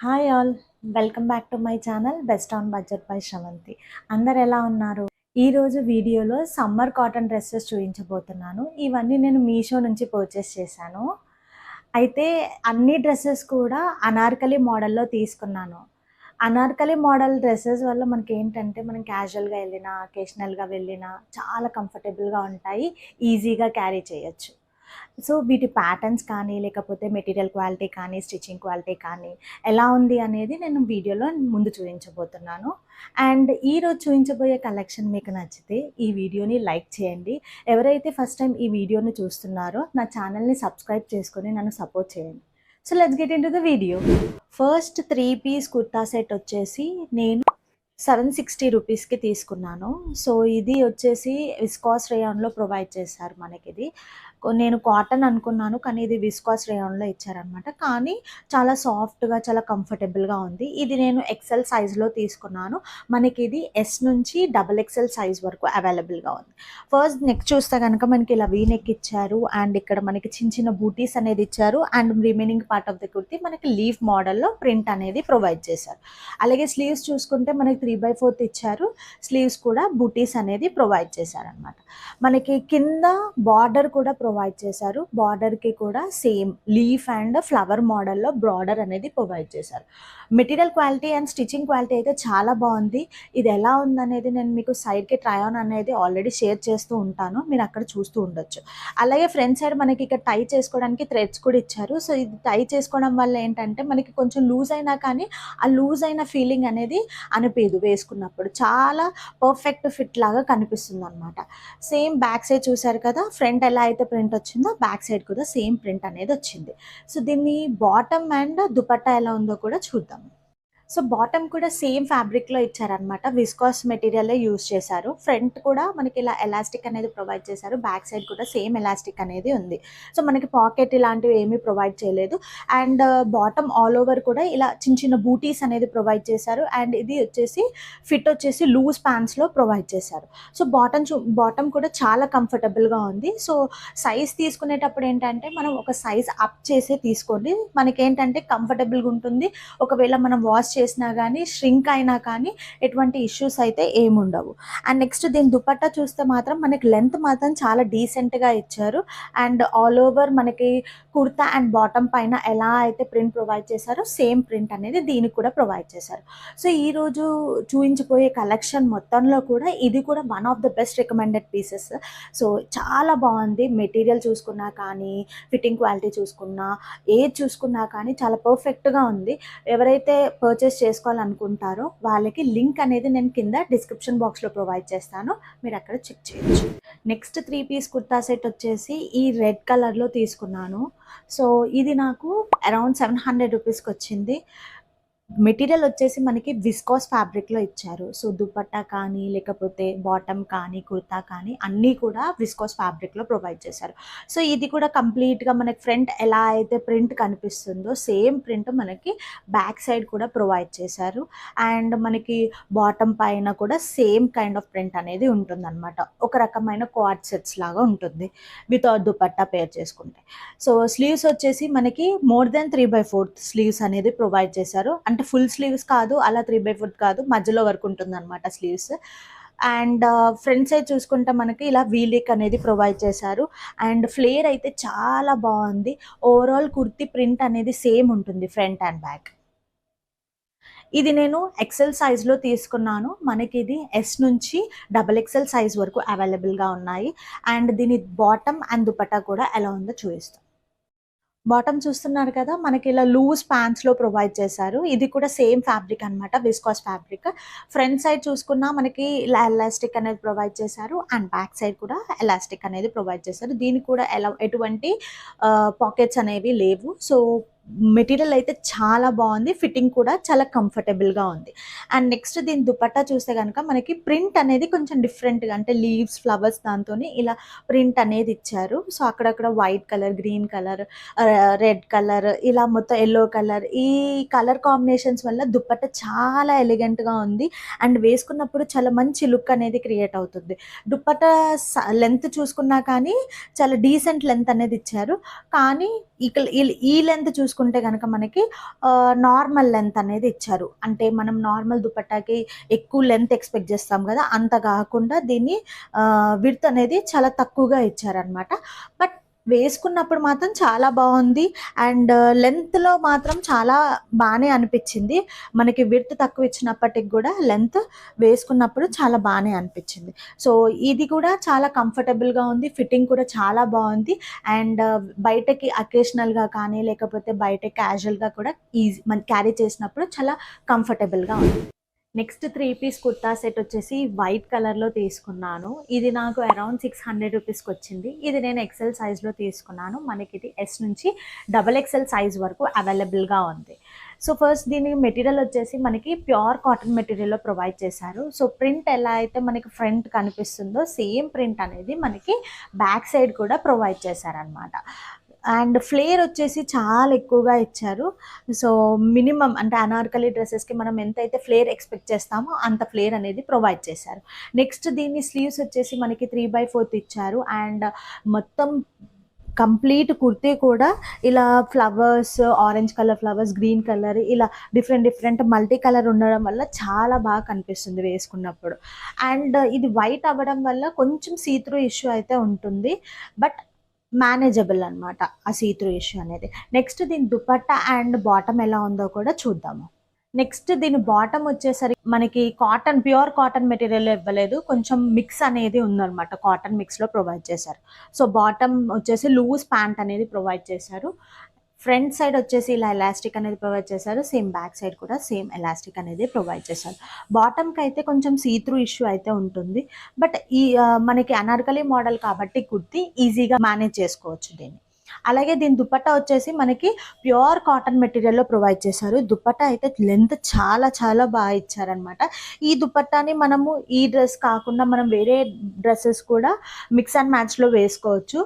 Hi all, welcome back to my channel best on budget by Sravanthi. అందరు ఎలా ఉన్నారు? ఈరోజు వీడియోలో సమ్మర్ కాటన్ డ్రెస్సెస్ చూపించబోతున్నాను. ఇవన్నీ నేను మీషో నుంచి పర్చేస్ చేశాను. అయితే అన్ని డ్రెస్సెస్ కూడా అనార్కలి మోడల్లో తీసుకున్నాను. అనార్కలి మోడల్ డ్రెస్సెస్ వల్ల మనకేంటంటే మనం క్యాజువల్‌గా వెళ్ళినా, అకేషనల్‌గా వెళ్ళినా చాలా కంఫర్టబుల్‌గా ఉంటాయి. ఈజీగా క్యారీ చేయొచ్చు. సో వీటి ప్యాటర్న్స్ కానీ, లేకపోతే మెటీరియల్ క్వాలిటీ కానీ, స్టిచ్చింగ్ క్వాలిటీ కానీ ఎలా ఉంది అనేది నేను వీడియోలో ముందు చూపించబోతున్నాను. అండ్ ఈరోజు చూపించబోయే కలెక్షన్ మీకు నచ్చితే ఈ వీడియోని లైక్ చేయండి. ఎవరైతే ఫస్ట్ టైం ఈ వీడియోని చూస్తున్నారో నా ఛానల్‌ని సబ్స్క్రైబ్ చేసుకొని నన్ను సపోర్ట్ చేయండి. So let's get into the video. First 3 piece kurta set వచ్చేసి నేను 760 రూపీస్‌కి తీసుకున్నాను. సో ఇది వచ్చేసి విస్కాస్ రేయాన్‌లో ప్రొవైడ్ చేశారు మనకిది. నేను కాటన్ అనుకున్నాను, కానీ ఇది విస్కాస్ రేయాన్‌లో ఇచ్చారనమాట. కానీ చాలా సాఫ్ట్‌గా, చాలా కంఫర్టబుల్‌గా ఉంది. ఇది నేను ఎక్సెల్ సైజ్‌లో తీసుకున్నాను. మనకిది ఎస్ నుంచి డబుల్ ఎక్సెల్ సైజ్ వరకు అవైలబుల్‌గా ఉంది. ఫస్ట్ నెక్ చూస్తే గనక మనకి ఇలా వీ నెక్ ఇచ్చారు. అండ్ ఇక్కడ మనకి చిన్న చిన్న బూటీస్ అనేది ఇచ్చారు. And remaining part of the kurti మనకి లీఫ్ మోడల్‌లో ప్రింట్ అనేది ప్రొవైడ్ చేశారు. అలాగే స్లీవ్స్ చూసుకుంటే మనకి 3/4 ఇచ్చారు. స్లీవ్స్ కూడా బూటీస్ అనేది ప్రొవైడ్ చేశారనమాట. మనకి కింద బార్డర్ కూడా ప్రొవైడ్ చేశారు. బార్డర్‌కి కూడా సేమ్ లీఫ్ అండ్ ఫ్లవర్ మోడల్‌లో బార్డర్ అనేది ప్రొవైడ్ చేశారు. Material quality and stitching quality అయితే చాలా బాగుంది. ఇది ఎలా ఉందనేది నేను మీకు సైడ్‌కి ట్రై ఆన్ అనేది ఆల్రెడీ షేర్ చేస్తూ ఉంటాను. మీరు అక్కడ చూస్తూ ఉండొచ్చు. అలాగే ఫ్రంట్ సైడ్ మనకి ఇక్కడ టై చేసుకోవడానికి థ్రెడ్స్ కూడా ఇచ్చారు. సో ఇది టై చేసుకోవడం వల్ల ఏంటంటే మనకి కొంచెం లూజ్ అయినా కానీ ఆ లూజ్ అయిన ఫీలింగ్ అనేది అనిపించదు వేసుకున్నప్పుడు. చాలా పర్ఫెక్ట్ ఫిట్ లాగా కనిపిస్తుందనమాట. సేమ్ బ్యాక్ సైడ్ చూసారు కదా, ఫ్రంట్ ఎలా అయితే ప్రింట్ వచ్చిందో బ్యాక్ సైడ్ కూడా సేమ్ ప్రింట్ అనేది వచ్చింది. సో దీన్ని బాటమ్ అండ్ దుపట్టా ఎలా ఉందో కూడా చూద్దాం. సో బాటమ్ కూడా సేమ్ ఫ్యాబ్రిక్‌లో ఇచ్చారనమాట. విస్కాస్ మెటీరియలే యూజ్ చేశారు. ఫ్రంట్ కూడా మనకి ఇలా ఎలాస్టిక్ అనేది ప్రొవైడ్ చేశారు. బ్యాక్ సైడ్ కూడా సేమ్ ఎలాస్టిక్ అనేది ఉంది. సో మనకి పాకెట్ ఇలాంటివి ఏమీ ప్రొవైడ్ చేయలేదు. అండ్ బాటమ్ ఆల్ ఓవర్ కూడా ఇలా చిన్న చిన్న బూటీస్ అనేది ప్రొవైడ్ చేశారు. అండ్ ఇది వచ్చేసి ఫిట్ వచ్చేసి లూజ్ ప్యాంట్స్‌లో ప్రొవైడ్ చేశారు. సో బాటమ్ కూడా చాలా కంఫర్టబుల్‌గా ఉంది. సో సైజ్ తీసుకునేటప్పుడు ఏంటంటే మనం ఒక సైజ్ అప్ చేసే తీసుకోండి. మనకేంటంటే కంఫర్టబుల్‌గా ఉంటుంది. ఒకవేళ మనం వాష్ చేసినా కానీ ష్రింక్ అయినా కానీ ఎటువంటి ఇష్యూస్ అయితే ఏముండవు. అండ్ నెక్స్ట్ దీని దుపట్టా చూస్తే మాత్రం మనకి లెంత్ మాత్రం చాలా డీసెంట్‌గా ఇచ్చారు. అండ్ ఆల్ ఓవర్ మనకి కుర్తా అండ్ బాటమ్ పైన ఎలా అయితే ప్రింట్ ప్రొవైడ్ చేశారో సేమ్ ప్రింట్ అనేది దీనికి కూడా ప్రొవైడ్ చేశారు. సో ఈరోజు చూయించబోయే కలెక్షన్ మొత్తంలో కూడా ఇది కూడా one of the best recommended pieces. So చాలా బాగుంది. మెటీరియల్ చూసుకున్నా కానీ, ఫిట్టింగ్ క్వాలిటీ చూసుకున్నా, ఏది చూసుకున్నా కానీ చాలా పర్ఫెక్ట్‌గా ఉంది. ఎవరైతే పర్చేస్ చేసుకోవాలనుకుంటారో వాళ్ళకి లింక్ అనేది నేను కింద డిస్క్రిప్షన్ బాక్స్‌లో ప్రొవైడ్ చేస్తాను. మీరు అక్కడ చెక్ చేయొచ్చు. నెక్స్ట్ 3 పీస్ కుర్తా సెట్ వచ్చేసి ఈ రెడ్ కలర్‌లో తీసుకున్నాను. సో ఇది నాకు అరౌండ్ 700 రూపీస్‌కి వచ్చింది. మెటీరియల్ వచ్చేసి మనకి విస్కాస్ ఫ్యాబ్రిక్‌లో ఇచ్చారు. సో దుపట్టా కానీ, లేకపోతే బాటమ్ కానీ, కుర్తా కానీ అన్నీ కూడా విస్కాస్ ఫ్యాబ్రిక్‌లో ప్రొవైడ్ చేశారు. సో ఇది కూడా కంప్లీట్‌గా మనకి ఫ్రంట్ ఎలా అయితే ప్రింట్ కనిపిస్తుందో సేమ్ ప్రింట్ మనకి బ్యాక్ సైడ్ కూడా ప్రొవైడ్ చేశారు. అండ్ మనకి బాటమ్ పైన కూడా సేమ్ కైండ్ ఆఫ్ ప్రింట్ అనేది ఉంటుందన్నమాట. ఒక రకమైన క్వాడ్ సెట్స్ లాగా ఉంటుంది వితౌట్ దుపట్టా పేర్ చేసుకుంటే. సో స్లీవ్స్ వచ్చేసి మనకి మోర్ దెన్ 3/4 స్లీవ్స్ అనేది ప్రొవైడ్ చేశారు. అంటే ఫుల్ స్లీవ్స్ కాదు, అలా 3/4 కాదు, మధ్యలో వరకు ఉంటుందన్నమాట స్లీవ్స్. అండ్ ఫ్రంట్ సైడ్ చూసుకుంటే మనకి ఇలా వీ నెక్ అనేది ప్రొవైడ్ చేశారు. అండ్ ఫ్లేర్ అయితే చాలా బాగుంది. ఓవరాల్ కుర్తీ ప్రింట్ అనేది సేమ్ ఉంటుంది ఫ్రంట్ అండ్ బ్యాక్. ఇది నేను ఎక్సెల్ సైజ్‌లో తీసుకున్నాను. మనకిది ఎస్ నుంచి డబుల్ ఎక్సెల్ సైజ్ వరకు అవైలబుల్‌గా ఉన్నాయి. అండ్ దీని బాటమ్ అండ్ దుపట్టా కూడా ఎలా ఉందో చూపిస్తాను. బాటమ్ చూస్తున్నారు కదా, మనకి ఇలా లూజ్ ప్యాంట్స్‌లో ప్రొవైడ్ చేశారు. ఇది కూడా సేమ్ ఫ్యాబ్రిక్ అనమాట, విస్కాస్ ఫ్యాబ్రిక్. ఫ్రంట్ సైడ్ చూసుకున్నా మనకి ఇలా ఎలాస్టిక్ అనేది ప్రొవైడ్ చేశారు. అండ్ బ్యాక్ సైడ్ కూడా ఎలాస్టిక్ అనేది ప్రొవైడ్ చేశారు. దీనికి కూడా ఎటువంటి పాకెట్స్ అనేవి లేవు. సో మెటీరియల్ అయితే చాలా బాగుంది. ఫిట్టింగ్ కూడా చాలా కంఫర్టబుల్‌గా ఉంది. అండ్ నెక్స్ట్ దీని దుపట్టా చూస్తే గనక మనకి ప్రింట్ అనేది కొంచెం డిఫరెంట్‌గా, అంటే లీవ్స్, ఫ్లవర్స్ దాంతోని ఇలా ప్రింట్ అనేది ఇచ్చారు. సో అక్కడక్కడ white colour, green colour, red colour, ఇలా మొత్తం యెల్లో కలర్, ఈ కలర్ కాంబినేషన్స్ వల్ల దుపట్టా చాలా ఎలిగెంట్‌గా ఉంది. అండ్ వేసుకున్నప్పుడు చాలా మంచి లుక్ అనేది క్రియేట్ అవుతుంది. దుపట్టా లెంత్ చూసుకున్నా కానీ చాలా డీసెంట్ లెంత్ అనేది ఇచ్చారు. కానీ ఈ లెంత్ చూసుకుంటే కనుక మనకి నార్మల్ లెంత్ అనేది ఇచ్చారు. అంటే మనం నార్మల్ దుపట్టాకి ఎక్కువ లెంత్ ఎక్స్పెక్ట్ చేస్తాం కదా, అంత కాకుండా దీన్ని విడ్త్ అనేది చాలా తక్కువగా ఇచ్చారనమాట. బట్ వేసుకున్నప్పుడు మాత్రం చాలా బాగుంది. అండ్ లెంత్లో మాత్రం చాలా బాగానే అనిపించింది. మనకి విడ్త్ తక్కువ ఇచ్చినప్పటికి కూడా లెంత్ వేసుకున్నప్పుడు చాలా బాగానే అనిపించింది. సో ఇది కూడా చాలా కంఫర్టబుల్గా ఉంది. ఫిట్టింగ్ కూడా చాలా బాగుంది. అండ్ బయటకి అకేషనల్గా కానీ లేకపోతే బయట క్యాజువల్గా కూడా మన క్యారీ చేసినప్పుడు చాలా కంఫర్టబుల్గా ఉంది. నెక్స్ట్ 3 పీస్ కుర్తా సెట్ వచ్చేసి వైట్ కలర్లో తీసుకున్నాను. ఇది నాకు అరౌండ్ 600 రూపీస్కి వచ్చింది. ఇది నేను ఎక్సెల్ సైజ్లో తీసుకున్నాను. మనకి ఇది ఎస్ నుంచి XXL సైజ్ వరకు అవైలబుల్గా ఉంది. సో ఫస్ట్ దీని మెటీరియల్ వచ్చేసి మనకి ప్యూర్ కాటన్ మెటీరియల్లో ప్రొవైడ్ చేశారు. సో ప్రింట్ ఎలా అయితే మనకి ఫ్రంట్ కనిపిస్తుందో సేమ్ ప్రింట్ అనేది మనకి బ్యాక్ సైడ్ కూడా ప్రొవైడ్ చేశారనమాట. అండ్ ఫ్లేర్ వచ్చేసి చాలా ఎక్కువగా ఇచ్చారు. సో మినిమం అంటే అనార్కలి డ్రెస్సెస్కి మనం ఎంతైతే ఫ్లేర్ ఎక్స్పెక్ట్ చేస్తామో అంత ఫ్లేర్ అనేది ప్రొవైడ్ చేశారు. నెక్స్ట్ దీని స్లీవ్స్ వచ్చేసి మనకి 3/4 ఇచ్చారు. అండ్ మొత్తం కంప్లీట్ కుర్తీ కూడా ఇలా flowers, orange colour flowers, green colour, ఇలా డిఫరెంట్ మల్టీ కలర్ ఉండడం వల్ల చాలా బాగా కనిపిస్తుంది వేసుకున్నప్పుడు. అండ్ ఇది వైట్ అవ్వడం వల్ల కొంచెం సీత్రూ ఇష్యూ అయితే ఉంటుంది. బట్ మేనేజబుల్ అనమాట ఆ సీత్రూ ఇష్యూ అనేది. నెక్స్ట్ దీని దుపట్టా అండ్ బాటమ్ ఎలా ఉందో కూడా చూద్దాము. నెక్స్ట్ దీని బాటమ్ వచ్చేసరికి మనకి ప్యూర్ కాటన్ మెటీరియల్ ఇవ్వలేదు, కొంచెం మిక్స్ అనేది ఉందన్నమాట. కాటన్ మిక్స్లో ప్రొవైడ్ చేశారు. సో బాటమ్ వచ్చేసి లూజ్ ప్యాంట్ అనేది ప్రొవైడ్ చేశారు. ఫ్రంట్ సైడ్ వచ్చేసి ఇలా ఎలాస్టిక్ అనేది ప్రొవైడ్ చేశారు. సేమ్ బ్యాక్ సైడ్ కూడా సేమ్ ఎలాస్టిక్ అనేది ప్రొవైడ్ చేశారు. బాటమ్కి అయితే కొంచెం సీత్రూ ఇష్యూ అయితే ఉంటుంది. బట్ ఈ మనకి అనార్కలి మోడల్ కాబట్టి కుర్తి ఈజీగా మేనేజ్ చేసుకోవచ్చు దీన్ని. అలాగే దీని దుపట్టా వచ్చేసి మనకి ప్యూర్ కాటన్ మెటీరియల్లో ప్రొవైడ్ చేశారు. దుపట్టా అయితే లెంత్ చాలా చాలా బాగా ఇచ్చారనమాట. ఈ దుపట్టాని మనము ఈ డ్రెస్ కాకుండా మనం వేరే డ్రెస్సెస్ కూడా మిక్స్ అండ్ మ్యాచ్లో వేసుకోవచ్చు.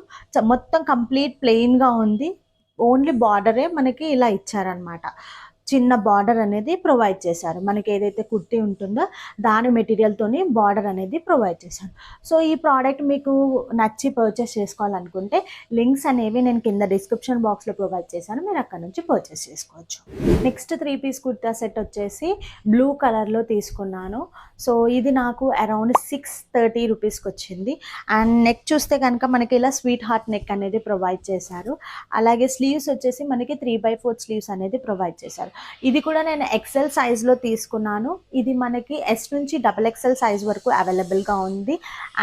మొత్తం కంప్లీట్ ప్లెయిన్గా ఉంది. ఓన్లీ బార్డరే మనకి ఇలా ఇచ్చారనమాట. చిన్న బార్డర్ అనేది ప్రొవైడ్ చేశారు. మనకి ఏదైతే కుర్తీ ఉంటుందో దాని మెటీరియల్తోని బార్డర్ అనేది ప్రొవైడ్ చేశారు. సో ఈ ప్రోడక్ట్ మీకు నచ్చి పర్చేస్ చేసుకోవాలనుకుంటే లింక్స్ అనేవి నేను కింద డిస్క్రిప్షన్ బాక్స్లో ప్రొవైడ్ చేశాను. మీరు అక్కడ నుంచి పర్చేస్ చేసుకోవచ్చు. నెక్స్ట్ 3 పీస్ కుర్తా సెట్ వచ్చేసి బ్లూ కలర్లో తీసుకున్నాను. సో ఇది నాకు అరౌండ్ 630 రూపీస్కి వచ్చింది. అండ్ నెక్ చూస్తే కనుక మనకి ఇలా స్వీట్ హార్ట్ నెక్ అనేది ప్రొవైడ్ చేశారు. అలాగే స్లీవ్స్ వచ్చేసి మనకి 3/4 స్లీవ్స్ అనేది ప్రొవైడ్ చేశారు. ఇది కూడా నేను ఎక్సెల్ సైజ్లో తీసుకున్నాను. ఇది మనకి ఎస్ నుంచి XXL సైజ్ వరకు అవైలబుల్గా ఉంది.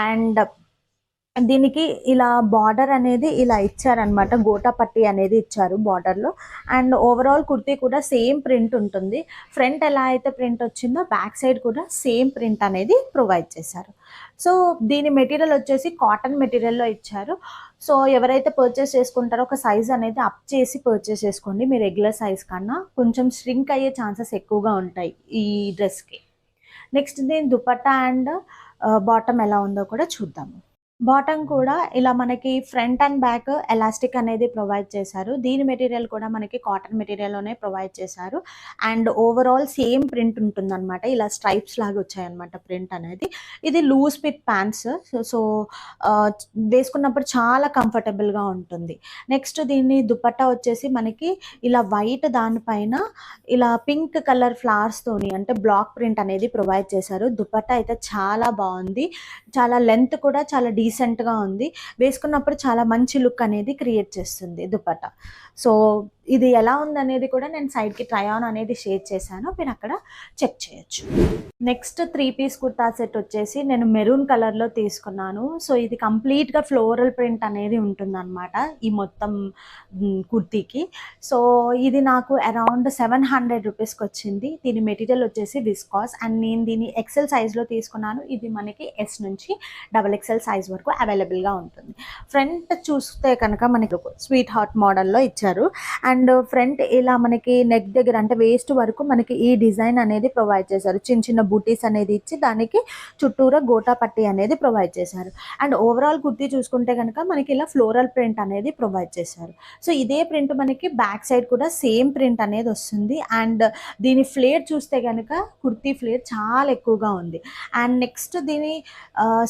అండ్ దీనికి ఇలా బార్డర్ అనేది ఇలా ఇచ్చారనమాట. గోటా పట్టి అనేది ఇచ్చారు బార్డర్లో. అండ్ ఓవరాల్ కుర్తీ కూడా సేమ్ ప్రింట్ ఉంటుంది. ఫ్రంట్ ఎలా అయితే ప్రింట్ వచ్చిందో బ్యాక్ సైడ్ కూడా సేమ్ ప్రింట్ అనేది ప్రొవైడ్ చేశారు. సో దీని మెటీరియల్ వచ్చేసి కాటన్ మెటీరియల్లో ఇచ్చారు. సో ఎవరైతే పర్చేస్ చేసుకుంటారో ఒక సైజ్ అనేది అప్ చేసి పర్చేస్ చేసుకోండి. మీ రెగ్యులర్ సైజ్ కన్నా కొంచెం ష్రింక్ అయ్యే ఛాన్సెస్ ఎక్కువగా ఉంటాయి ఈ డ్రెస్కి. నెక్స్ట్ దీని దుపట్టా అండ్ బాటమ్ ఎలా ఉందో కూడా చూద్దాము. బాటమ్ కూడా ఇలా మనకి ఫ్రంట్ అండ్ బ్యాక్ ఎలాస్టిక్ అనేది ప్రొవైడ్ చేశారు. దీని మెటీరియల్ కూడా మనకి కాటన్ మెటీరియల్లోనే ప్రొవైడ్ చేశారు. అండ్ ఓవరాల్ సేమ్ ప్రింట్ ఉంటుందన్నమాట. ఇలా స్ట్రైప్స్ లాగా వచ్చాయన్నమాట ప్రింట్ అనేది. ఇది లూజ్ ఫిట్ ప్యాంట్స్. సో వేసుకున్నప్పుడు చాలా కంఫర్టబుల్గా ఉంటుంది. నెక్స్ట్ దీన్ని దుపట్టా వచ్చేసి మనకి ఇలా వైట్ దానిపైన ఇలా పింక్ కలర్ ఫ్లవర్స్తోని అంటే బ్లాక్ ప్రింట్ అనేది ప్రొవైడ్ చేశారు. దుపట్టా అయితే చాలా బాగుంది. చాలా లెంత్ కూడా చాలా డీసెంట్గా ఉంది. వేసుకున్నప్పుడు చాలా మంచి లుక్ అనేది క్రియేట్ చేస్తుంది దుపట్టా. సో ఇది ఎలా ఉందనేది కూడా నేను సైడ్కి ట్రై ఆన్ అనేది షేర్ చేశాను. మీరు అక్కడ చెక్ చేయొచ్చు. నెక్స్ట్ 3 పీస్ కుర్తా సెట్ వచ్చేసి నేను మెరూన్ కలర్లో తీసుకున్నాను. సో ఇది కంప్లీట్గా ఫ్లోరల్ ప్రింట్ అనేది ఉంటుందన్నమాట ఈ మొత్తం కుర్తీకి. సో ఇది నాకు అరౌండ్ 700 రూపీస్కి వచ్చింది. దీని మెటీరియల్ వచ్చేసి విస్కాస్. అండ్ నేను దీన్ని ఎక్సెల్ సైజ్లో తీసుకున్నాను. ఇది మనకి ఎస్ నుంచి XXL సైజ్ వరకు అవైలబుల్గా ఉంటుంది. ఫ్రంట్ చూస్తే కనుక మనకి స్వీట్ హార్ట్ మోడల్లో ఇచ్చారు. అండ్ అండ్ ఫ్రంట్ ఇలా మనకి నెక్ దగ్గర అంటే వేస్ట్ వరకు మనకి ఈ డిజైన్ అనేది ప్రొవైడ్ చేశారు. చిన్న చిన్న బూటీస్ అనేది ఇచ్చి దానికి చుట్టూరా గోటా పట్టి అనేది ప్రొవైడ్ చేశారు. అండ్ ఓవరాల్ కుర్తీ చూసుకుంటే కనుక మనకి ఇలా ఫ్లోరల్ ప్రింట్ అనేది ప్రొవైడ్ చేశారు. సో ఇదే ప్రింట్ మనకి బ్యాక్ సైడ్ కూడా సేమ్ ప్రింట్ అనేది వస్తుంది. అండ్ దీని ఫ్లేర్ చూస్తే కనుక కుర్తీ ఫ్లేర్ చాలా ఎక్కువగా ఉంది. అండ్ నెక్స్ట్ దీని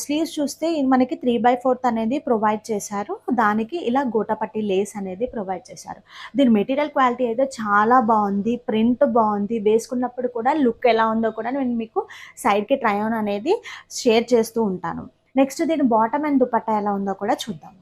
స్లీవ్స్ చూస్తే మనకి 3/4 అనేది ప్రొవైడ్ చేశారు. దానికి ఇలా గోటపట్టి లేస్ అనేది ప్రొవైడ్ చేశారు. దీని మెటీరియల్ క్వాలిటీ అయితే చాలా బాగుంది, ప్రింట్ బాగుంది. వేసుకున్నప్పుడు కూడా లుక్ ఎలా ఉందో కూడా నేను మీకు సైడ్కి ట్రై ఆన్ అనేది షేర్ చేస్తూ ఉంటాను. నెక్స్ట్ దీని బాటమ్ అండ్ దుపట్టా ఎలా ఉందో కూడా చూద్దాం.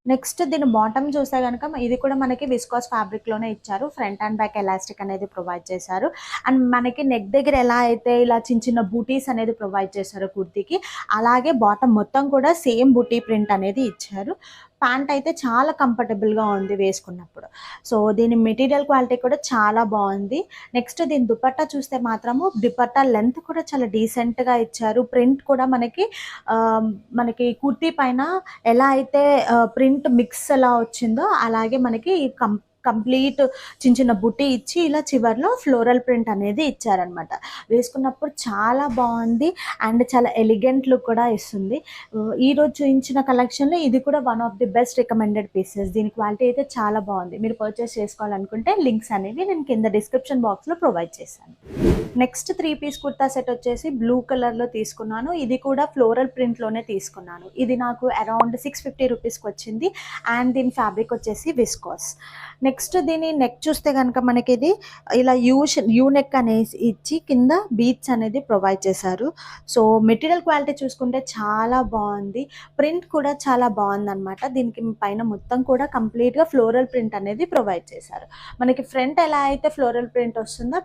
నెక్స్ట్ దీని బాటమ్ చూస్తే కనుక ఇది కూడా మనకి విస్కాస్ ఫ్యాబ్రిక్లోనే ఇచ్చారు. ఫ్రంట్ అండ్ బ్యాక్ ఎలాస్టిక్ అనేది ప్రొవైడ్ చేశారు. అండ్ మనకి నెక్ దగ్గర ఎలా అయితే ఇలా చిన్న చిన్న బూటీస్ అనేది ప్రొవైడ్ చేశారు కుర్తీకి, అలాగే బాటమ్ మొత్తం కూడా సేమ్ బూటీ ప్రింట్ అనేది ఇచ్చారు. ప్యాంట్ అయితే చాలా కంఫర్టబుల్గా ఉంది వేసుకున్నప్పుడు. సో దీని మెటీరియల్ క్వాలిటీ కూడా చాలా బాగుంది. నెక్స్ట్ దీని దుపట్టా చూస్తే మాత్రము దుపట్టా లెంత్ కూడా చాలా డీసెంట్గా ఇచ్చారు. ప్రింట్ కూడా మనకి కుర్తీ పైన ఎలా అయితే ప్రింట్ మిక్స్ ఎలా వచ్చిందో అలాగే మనకి కంప్లీట్ చిన్న చిన్న బుట్టి ఇచ్చి ఇలా చివర్లో ఫ్లోరల్ ప్రింట్ అనేది ఇచ్చారనమాట. వేసుకున్నప్పుడు చాలా బాగుంది అండ్ చాలా ఎలిగెంట్ లుక్ కూడా ఇస్తుంది. ఈరోజు చూపించిన కలెక్షన్లో ఇది కూడా one of the best recommended pieces. దీని క్వాలిటీ అయితే చాలా బాగుంది. మీరు పర్చేస్ చేసుకోవాలనుకుంటే లింక్స్ అనేవి నేను కింద డిస్క్రిప్షన్ బాక్స్లో ప్రొవైడ్ చేశాను. నెక్స్ట్ 3 పీస్ కుర్తా సెట్ వచ్చేసి బ్లూ కలర్లో తీసుకున్నాను. ఇది కూడా ఫ్లోరల్ ప్రింట్లోనే తీసుకున్నాను. ఇది నాకు అరౌండ్ 650 రూపీస్కి వచ్చింది. అండ్ దీని ఫ్యాబ్రిక్ వచ్చేసి విస్కాస్. నెక్స్ట్ దీని నెక్ చూస్తే కనుక మనకి ఇది ఇలా యూ నెక్ అనేసి ఇచ్చి కింద బీట్స్ అనేది ప్రొవైడ్ చేశారు. సో మెటీరియల్ క్వాలిటీ చూసుకుంటే చాలా బాగుంది. ప్రింట్ కూడా చాలా బాగుంది అనమాట. దీనికి పైన మొత్తం కూడా కంప్లీట్గా ఫ్లోరల్ ప్రింట్ అనేది ప్రొవైడ్ చేశారు. మనకి ఫ్రంట్ ఎలా అయితే ఫ్లోరల్ ప్రింట్ వస్తుందో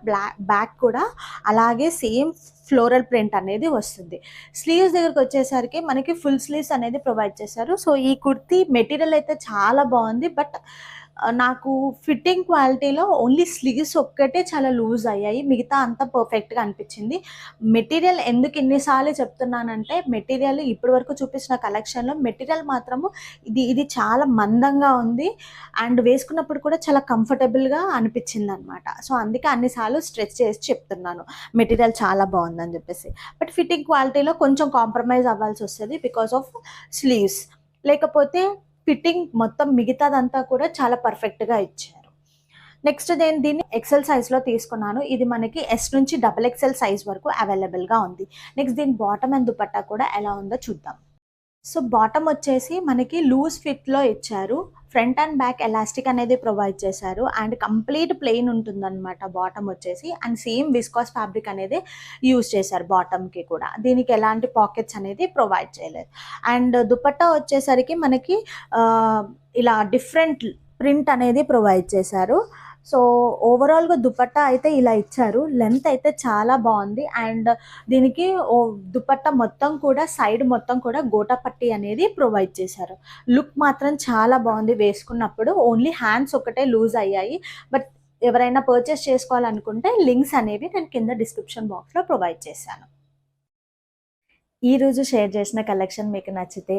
బ్యాక్ కూడా అలాగే సేమ్ ఫ్లోరల్ ప్రింట్ అనేది వస్తుంది. స్లీవ్స్ దగ్గరకు వచ్చేసరికి మనకి ఫుల్ స్లీవ్స్ అనేది ప్రొవైడ్ చేశారు. సో ఈ కుర్తీ మెటీరియల్ అయితే చాలా బాగుంది. బట్ నాకు ఫిట్టింగ్ క్వాలిటీలో ఓన్లీ స్లీవ్స్ ఒక్కటే చాలా లూజ్ అయ్యాయి, మిగతా అంతా పర్ఫెక్ట్గా అనిపించింది. మెటీరియల్ ఎందుకు ఇన్నిసార్లు చెప్తున్నానంటే మెటీరియల్ ఇప్పటి వరకు చూపించిన కలెక్షన్లో మెటీరియల్ మాత్రము ఇది చాలా మందంగా ఉంది అండ్ వేసుకున్నప్పుడు కూడా చాలా కంఫర్టబుల్గా అనిపించింది అనమాట. సో అందుకే అన్నిసార్లు స్ట్రెచ్ చేసి చెప్తున్నాను మెటీరియల్ చాలా బాగుందని చెప్పేసి. బట్ ఫిట్టింగ్ క్వాలిటీలో కొంచెం కాంప్రమైజ్ అవ్వాల్సి వస్తుంది బికాస్ ఆఫ్ స్లీవ్స్. లేకపోతే ఫిట్టింగ్ మొత్తం మిగతాదంతా కూడా చాలా పర్ఫెక్ట్గా ఇచ్చారు. నెక్స్ట్ నేను దీన్ని ఎక్సెల్ సైజ్లో తీసుకున్నాను. ఇది మనకి ఎస్ నుంచి XXL సైజ్ వరకు అవైలబుల్గా ఉంది. నెక్స్ట్ దీని బాటమ్ అండ్ దుపట్టా కూడా ఎలా ఉందో చూద్దాం. సో బాటమ్ వచ్చేసి మనకి లూజ్ ఫిట్లో ఇచ్చారు. ఫ్రంట్ అండ్ బ్యాక్ ఎలాస్టిక్ అనేది ప్రొవైడ్ చేశారు అండ్ కంప్లీట్ ప్లెయిన్ ఉంటుందన్నమాట బాటమ్ వచ్చేసి. అండ్ సేమ్ విస్కాస్ ఫ్యాబ్రిక్ అనేది యూజ్ చేశారు బాటమ్కి కూడా. దీనికి ఎలాంటి పాకెట్స్ అనేది ప్రొవైడ్ చేయలేదు. అండ్ దుపట్టా వచ్చేసరికి మనకి ఇలా డిఫరెంట్ ప్రింట్ అనేది ప్రొవైడ్ చేశారు. సో ఓవరాల్గా దుపట్టా అయితే ఇలా ఇచ్చారు. లెంత్ అయితే చాలా బాగుంది. అండ్ దీనికి దుపట్టా మొత్తం కూడా సైడ్ మొత్తం కూడా గోటా పట్టి అనేది ప్రొవైడ్ చేశారు. లుక్ మాత్రం చాలా బాగుంది వేసుకున్నప్పుడు. ఓన్లీ హ్యాండ్స్ ఒకటే లూజ్ అయ్యాయి. బట్ ఎవరైనా పర్చేస్ చేసుకోవాలనుకుంటే లింక్స్ అనేవి నేను కింద డిస్క్రిప్షన్ బాక్స్లో ప్రొవైడ్ చేశాను. ఈరోజు షేర్ చేసిన కలెక్షన్ మీకు నచ్చితే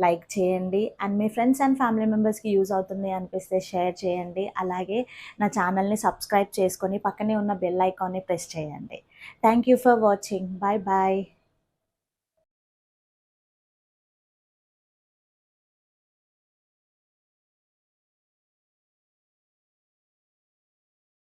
లైక్ చేయండి and me friends and family మెంబర్స్కి యూజ్ అవుతుంది అనిపిస్తే షేర్ చేయండి. అలాగే నా ఛానల్ని సబ్స్క్రైబ్ చేసుకొని పక్కనే ఉన్న బెల్ ఐకాన్ని ప్రెస్ చేయండి. Thank you for watching. Bye bye.